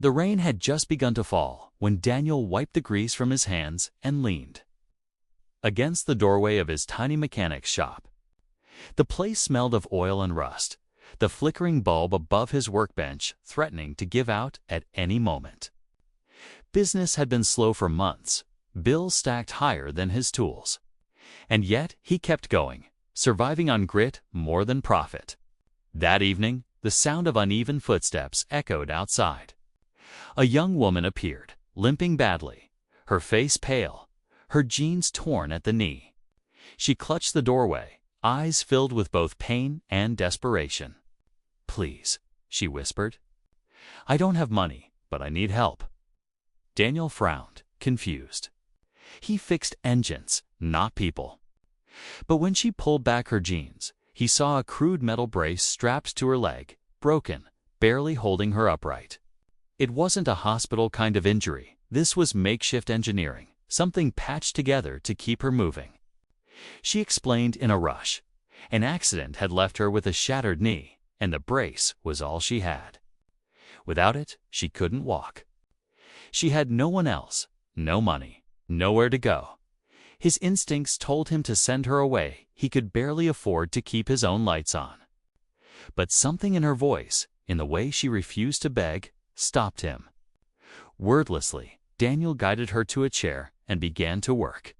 The rain had just begun to fall when Daniel wiped the grease from his hands and leaned against the doorway of his tiny mechanic's shop. The place smelled of oil and rust, the flickering bulb above his workbench threatening to give out at any moment. Business had been slow for months, bills stacked higher than his tools. And yet he kept going, surviving on grit more than profit. That evening, the sound of uneven footsteps echoed outside. A young woman appeared, limping badly, her face pale, her jeans torn at the knee. She clutched the doorway, eyes filled with both pain and desperation. "Please," she whispered. "I don't have money, but I need help." Daniel frowned, confused. He fixed engines, not people. But when she pulled back her jeans, he saw a crude metal brace strapped to her leg, broken, barely holding her upright. It wasn't a hospital kind of injury. This was makeshift engineering, something patched together to keep her moving. She explained in a rush. An accident had left her with a shattered knee, and the brace was all she had. Without it, she couldn't walk. She had no one else, no money, nowhere to go. His instincts told him to send her away. He could barely afford to keep his own lights on. But something in her voice, in the way she refused to beg, stopped him. Wordlessly, Daniel guided her to a chair and began to work.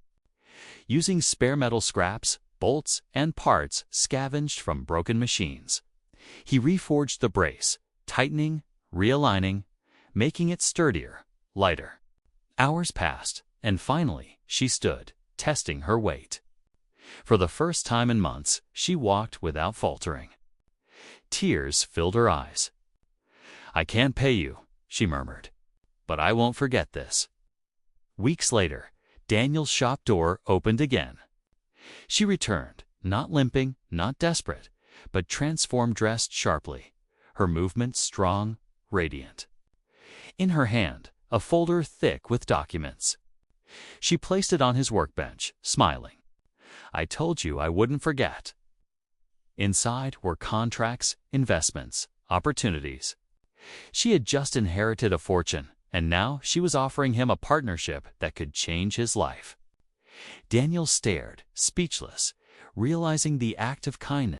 Using spare metal scraps, bolts, and parts scavenged from broken machines, he reforged the brace, tightening, realigning, making it sturdier, lighter. Hours passed, and finally she stood, testing her weight. For the first time in months, she walked without faltering. Tears filled her eyes. "I can't pay you," she murmured, "but I won't forget this." Weeks later, Daniel's shop door opened again. She returned, not limping, not desperate, but transformed, dressed sharply, her movement strong, radiant. In her hand, a folder thick with documents. She placed it on his workbench, smiling. "I told you I wouldn't forget." Inside were contracts, investments, opportunities. She had just inherited a fortune, and now she was offering him a partnership that could change his life. Daniel stared, speechless, realizing the act of kindness